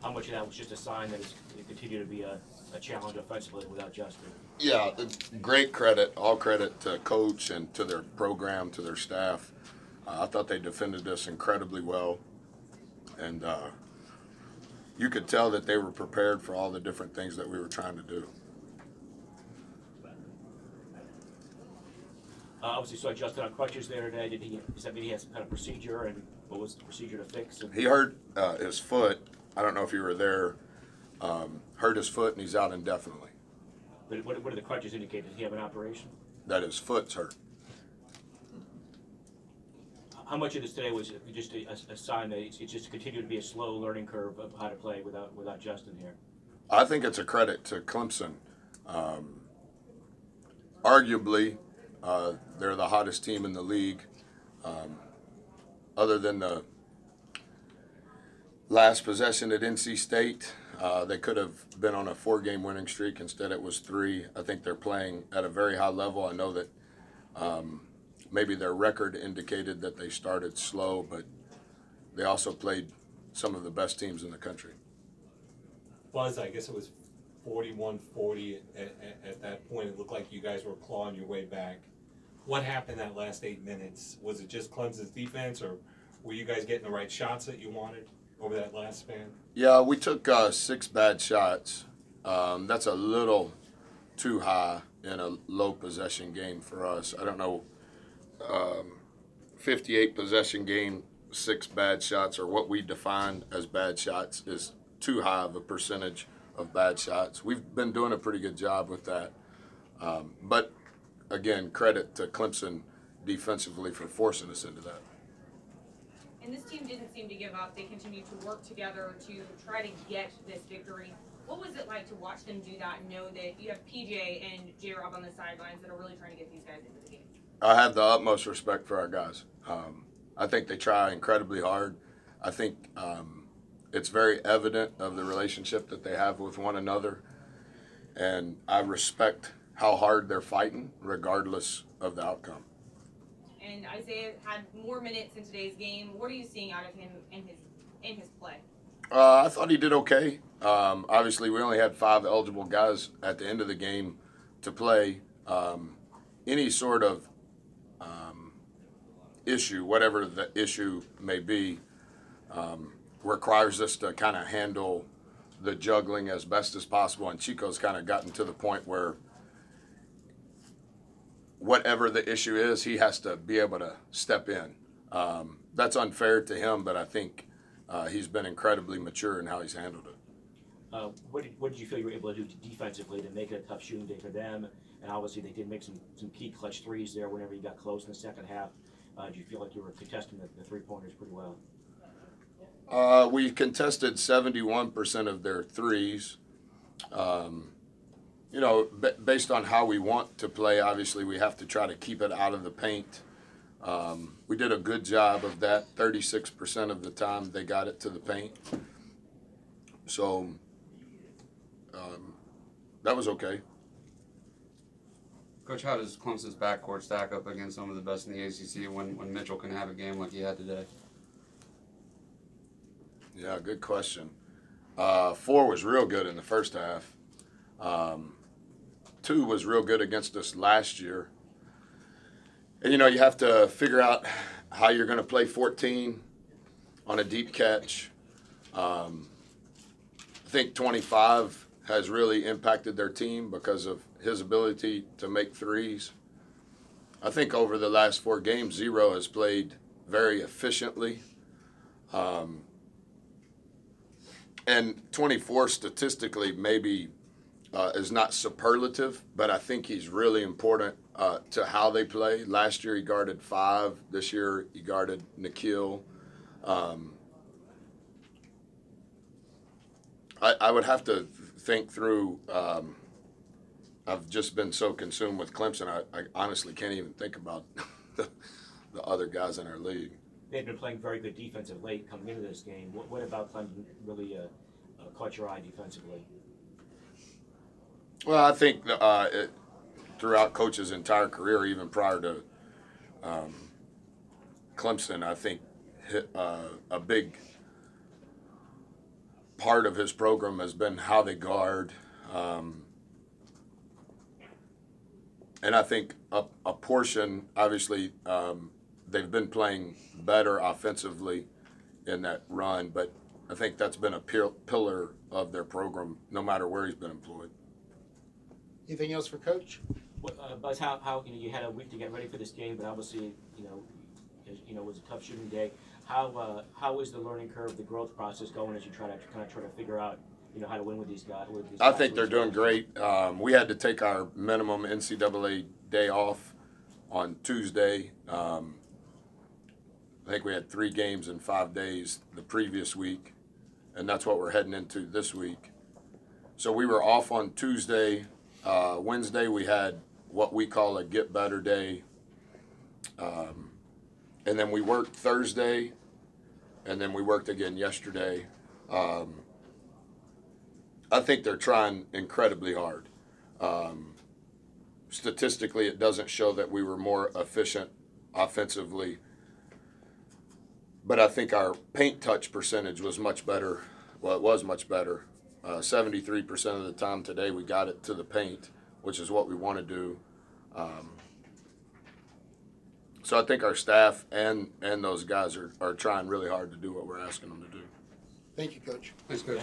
how much of that was just a sign that it's going to continue to be a challenge offensively without Justin? Yeah, great credit, all credit to coach and to their program, to their staff. I thought they defended us incredibly well, and you could tell that they were prepared for all the different things that we were trying to do. Obviously, saw Justin on crutches there today. Does that mean he has some kind of procedure, and what was the procedure to fix? He hurt his foot. I don't know if you were there. Hurt his foot, and he's out indefinitely. But what do the crutches indicate? Does he have an operation? That his foot's hurt. How much of this today was just a sign that it's just continued to be a slow learning curve of how to play without Justin here? I think it's a credit to Clemson. Arguably, they're the hottest team in the league. Other than the last possession at NC State, they could have been on a 4-game winning streak. Instead, it was 3. I think they're playing at a very high level. I know that maybe their record indicated that they started slow, but they also played some of the best teams in the country. Buzz, I guess it was 41-40 at that point. It looked like you guys were clawing your way back. What happened that last 8 minutes? Was it just Clemson's defense, or were you guys getting the right shots that you wanted over that last span? Yeah, we took 6 bad shots. That's a little too high in a low possession game for us. I don't know, 58 possession game, 6 bad shots, or what we define as bad shots, is too high of a percentage of bad shots. We've been doing a pretty good job with that. But again, credit to Clemson defensively for forcing us into that. And this team didn't seem to give up. They continued to work together to try to get this victory. What was it like to watch them do that and know that you have PJ and J-Rob on the sidelines that are really trying to get these guys into the game? I have the utmost respect for our guys. I think they try incredibly hard. I think it's very evident of the relationship that they have with one another, and I respect how hard they're fighting regardless of the outcome. And Isaiah had more minutes in today's game. What are you seeing out of him in his play? I thought he did okay. Obviously, we only had 5 eligible guys at the end of the game to play. Any sort of issue, whatever the issue may be, requires us to kind of handle the juggling as best as possible. And Chico's kind of gotten to the point where whatever the issue is, he has to be able to step in. That's unfair to him, but I think he's been incredibly mature in how he's handled it. What did you feel you were able to do defensively to make it a tough shooting day for them? And obviously they did make some key clutch threes there whenever you got close in the second half. Do you feel like you were contesting the three-pointers pretty well? We contested 71% of their threes. You know, based on how we want to play, obviously we have to try to keep it out of the paint. We did a good job of that. 36% of the time they got it to the paint. So that was okay. Coach, how does Clemson's backcourt stack up against some of the best in the ACC when Mitchell can have a game like he had today? Yeah, good question. 4 was real good in the first half. 2 was real good against us last year. And, you know, you have to figure out how you're going to play 14 on a deep catch. I think 25 has really impacted their team because of his ability to make threes. I think over the last 4 games, Zero has played very efficiently. And 24 statistically maybe is not superlative, but I think he's really important to how they play. Last year he guarded 5. This year he guarded Nikhil. I would have to think through. I've just been so consumed with Clemson, I honestly can't even think about the other guys in our league. They've been playing very good defense of late coming into this game. What about Clemson really caught your eye defensively? Well, I think throughout Coach's entire career, even prior to Clemson, I think a big part of his program has been how they guard. And I think a portion, obviously, they've been playing better offensively in that run, but I think that's been a pillar of their program, no matter where he's been employed. Anything else for Coach? Buzz, how you had a week to get ready for this game, but obviously it was a tough shooting day. How is the learning curve, the growth process going as you try to figure out how to win with these guys? I think they're doing great. We had to take our minimum NCAA day off on Tuesday. I think we had 3 games in 5 days the previous week, and that's what we're heading into this week. So we were off on Tuesday. Wednesday we had what we call a get better day. And then we worked Thursday, and then we worked again yesterday. I think they're trying incredibly hard. Statistically, it doesn't show that we were more efficient offensively, but I think our paint touch percentage was much better. Well, it was much better. 73% of the time today we got it to the paint, which is what we want to do. So I think our staff and those guys are trying really hard to do what we're asking them to do. Thank you, Coach. Thanks, Coach.